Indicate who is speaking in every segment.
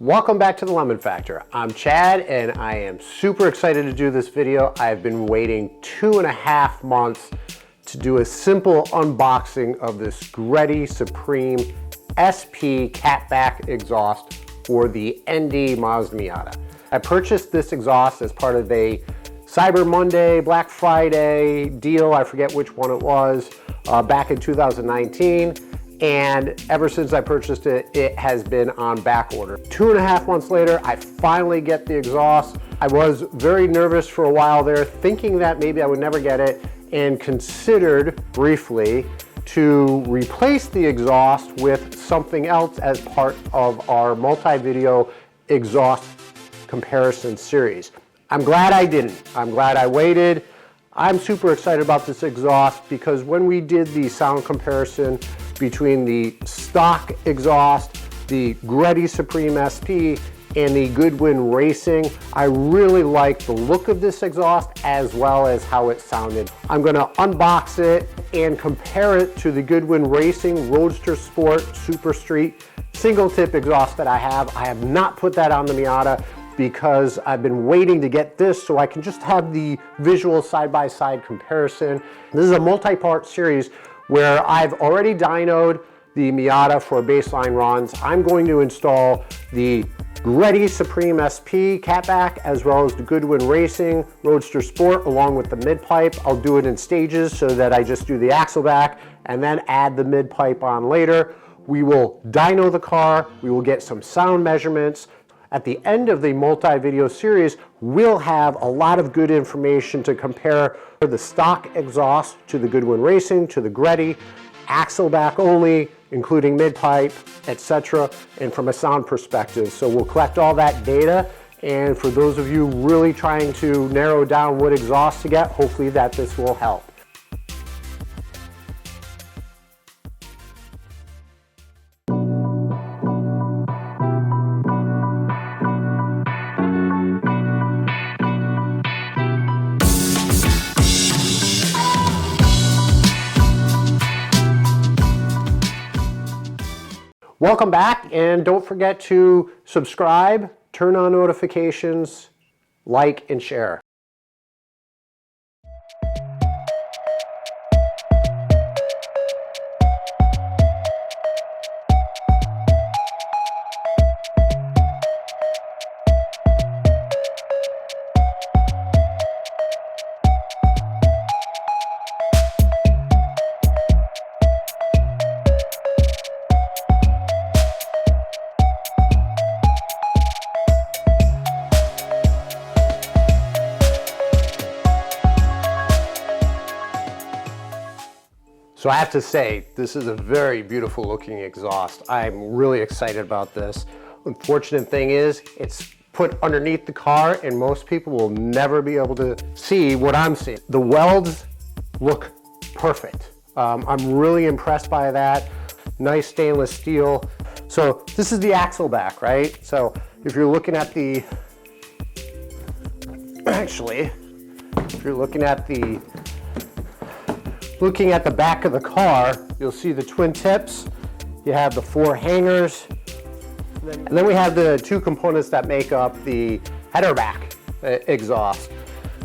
Speaker 1: Welcome back to the Lemon Factor. I'm Chad and I am super excited to do this video. I've been waiting 2.5 months to do a simple unboxing of this Greddy Supreme SP catback exhaust for the ND Mazda Miata. I purchased this exhaust as part of a Cyber Monday, Black Friday deal, I forget which one it was, back in 2019. And ever since I purchased it, it has been on back order. 2.5 months later, I finally get the exhaust. I was very nervous for a while there, thinking that maybe I would never get it, and considered briefly to replace the exhaust with something else as part of our multi-video exhaust comparison series. I'm glad I didn't. I'm glad I waited. I'm super excited about this exhaust because when we did the sound comparison between the stock exhaust, the Greddy Supreme SP, and the Goodwin Racing, I really liked the look of this exhaust as well as how it sounded. I'm gonna unbox it and compare it to the Goodwin Racing RoadsterSport Super Street single tip exhaust that I have. I have not put that on the Miata because I've been waiting to get this so I can just have the visual side-by-side comparison. This is a multi-part series where I've already dynoed the Miata for baseline runs. I'm going to install the Greddy Supreme SP catback as well as the Goodwin Racing RoadsterSport along with the mid-pipe. I'll do it in stages so that I just do the axle back and then add the mid-pipe on later. We will dyno the car, we will get some sound measurements. At the end of the multi-video series, we'll have a lot of good information to compare the stock exhaust to the Goodwin Racing, to the Greddy, axle back only, including mid-pipe, etc., and from a sound perspective. So we'll collect all that data, and for those of you really trying to narrow down what exhaust to get, hopefully that this will help. Welcome back, and don't forget to subscribe, turn on notifications, like, and share. So I have to say, this is a very beautiful looking exhaust. I'm really excited about this. Unfortunate thing is, it's put underneath the car and most people will never be able to see what I'm seeing. The welds look perfect. I'm really impressed by that. Nice stainless steel. So this is the axle back, right? So if you're looking at the, if you're looking at the back of the car, you'll see the twin tips. You have the 4 hangers. And then we have the 2 components that make up the header back exhaust.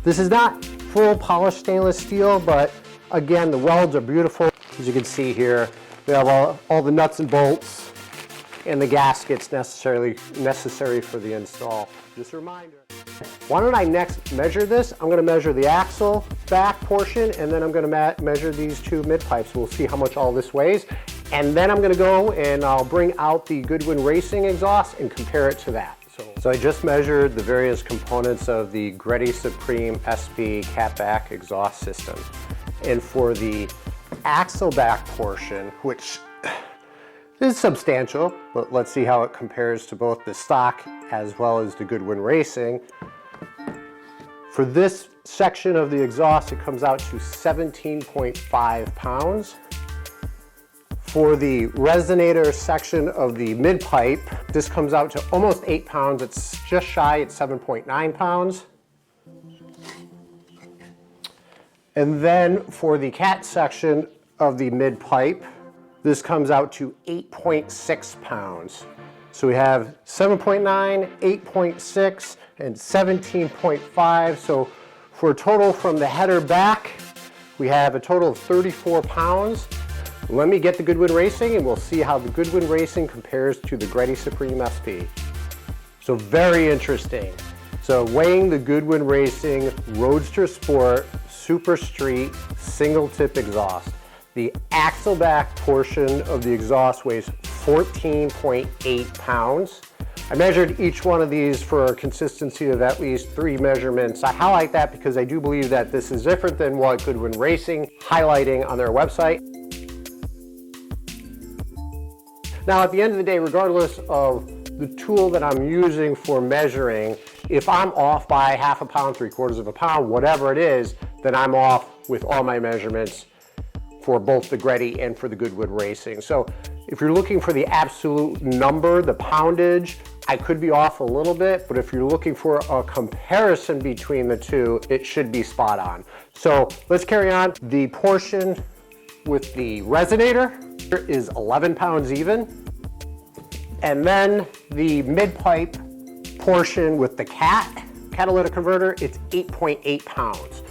Speaker 1: This is not full polished stainless steel, but again, the welds are beautiful. As you can see here, we have all the nuts and bolts and the gaskets necessary for the install. Just a reminder. Why don't I next measure this? I'm going to measure the axle back portion and then I'm going to measure these 2 mid pipes. We'll see how much all this weighs. And then I'm going to go and I'll bring out the Goodwin Racing exhaust and compare it to that. So I just measured the various components of the Greddy Supreme SP catback exhaust system. And for the axle back portion, which is substantial, but let's see how it compares to both the stock as well as the Goodwin Racing. For this section of the exhaust, it comes out to 17.5 pounds. For the resonator section of the mid-pipe, this comes out to almost 8 pounds. It's just shy at 7.9 pounds. And then for the cat section of the mid-pipe, this comes out to 8.6 pounds. So we have 7.9, 8.6, and 17.5. So for a total from the header back, we have a total of 34 pounds. Let me get the Goodwin Racing and we'll see how the Goodwin Racing compares to the Greddy Supreme SP. So very interesting. So weighing the Goodwin Racing Roadster Sport Super Street single tip exhaust. The axle back portion of the exhaust weighs 14.8 pounds. I measured each one of these for a consistency of at least 3 measurements. I highlight that because I do believe that this is different than what Goodwin Racing highlighting on their website. Now at the end of the day, regardless of the tool that I'm using for measuring, if I'm off by half a pound, 3/4 of a pound, whatever it is, then I'm off with all my measurements for both the Greddy and for the Goodwin Racing. So if you're looking for the absolute number, the poundage, I could be off a little bit, but if you're looking for a comparison between the two, it should be spot on. So let's carry on. The portion with the resonator is 11 pounds even. And then the mid-pipe portion with the catalytic converter, it's 8.8 pounds.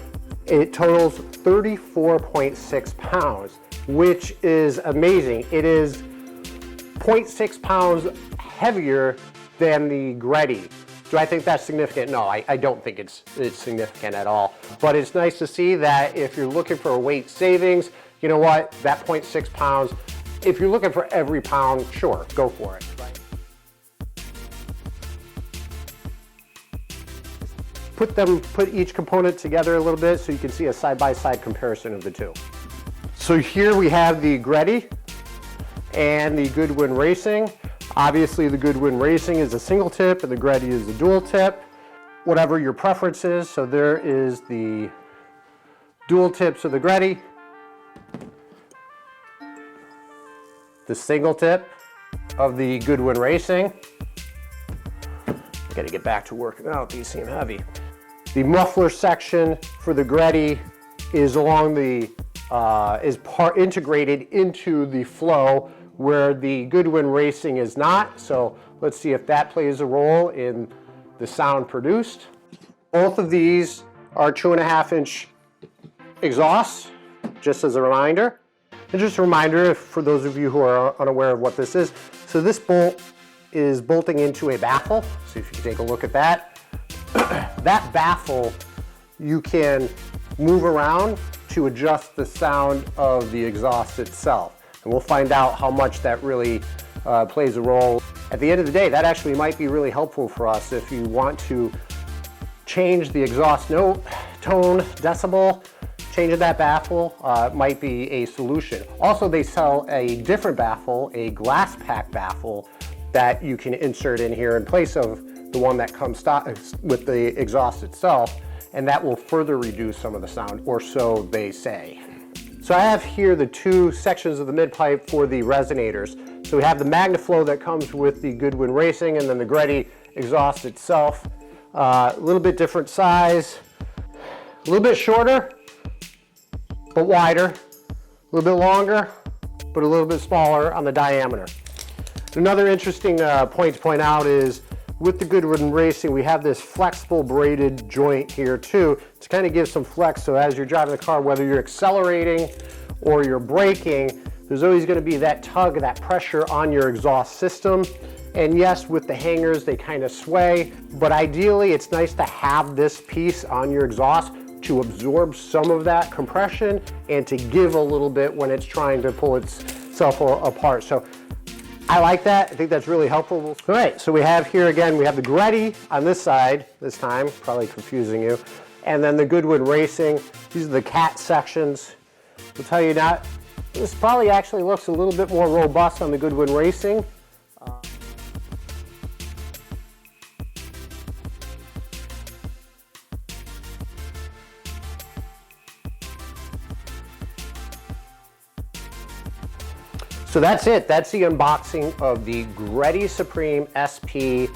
Speaker 1: It totals 34.6 pounds, which is amazing. It is 0.6 pounds heavier than the Greddy. Do I think that's significant? No, I don't think it's significant at all. But it's nice to see that if you're looking for a weight savings, you know what, that 0.6 pounds, if you're looking for every pound, sure, go for it. Put each component together a little bit so you can see a side-by-side comparison of the two. So here we have the Greddy and the Goodwin Racing. Obviously the Goodwin Racing is a single tip and the Greddy is a dual tip. Whatever your preference is, so there is the dual tips of the Greddy, the single tip of the Goodwin Racing. I gotta get back to working out, these seem heavy. The muffler section for the Greddy is along the, integrated into the flow where the Goodwin Racing is not. So let's see if that plays a role in the sound produced. Both of these are 2.5-inch exhausts, just as a reminder. And just a reminder for those of you who are unaware of what this is. So this bolt is bolting into a baffle. So if you can take a look at that. That baffle you can move around to adjust the sound of the exhaust itself. And we'll find out how much that really plays a role. At the end of the day, that actually might be really helpful for us if you want to change the exhaust note, tone, decibel. Changing that baffle might be a solution. Also, they sell a different baffle, a glass pack baffle, that you can insert in here in place of the one that comes with the exhaust itself, and that will further reduce some of the sound, or so they say. So I have here the two sections of the mid-pipe for the resonators. So we have the MagnaFlow that comes with the Goodwin Racing, and then the Greddy exhaust itself. A little bit different size, a little bit shorter, but wider, a little bit longer, but a little bit smaller on the diameter. Another interesting point to point out is with the Goodwin Racing, we have this flexible braided joint here too to kind of give some flex. So as you're driving the car, whether you're accelerating or you're braking, there's always going to be that tug, that pressure on your exhaust system. And yes, with the hangers, they kind of sway, but ideally it's nice to have this piece on your exhaust to absorb some of that compression and to give a little bit when it's trying to pull itself apart. So I like that. I think that's really helpful. All right, so we have here again, we have the Greddy on this side this time, probably confusing you, and then the Goodwin Racing. These are the cat sections. I'll tell you that this probably actually looks a little bit more robust on the Goodwin Racing. So that's it. That's the unboxing of the Greddy Supreme SP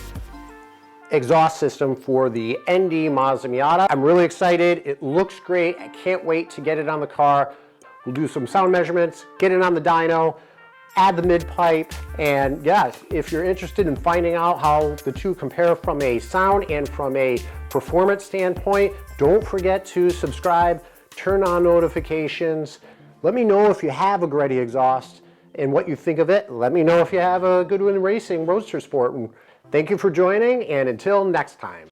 Speaker 1: exhaust system for the ND Mazda Miata. I'm really excited. It looks great. I can't wait to get it on the car. We'll do some sound measurements, get it on the dyno, add the mid pipe, and yes, if you're interested in finding out how the two compare from a sound and from a performance standpoint, don't forget to subscribe, turn on notifications. Let me know if you have a Greddy exhaust and what you think of it. Let me know if you have a Goodwin Racing RoadsterSport. Thank you for joining, and until next time.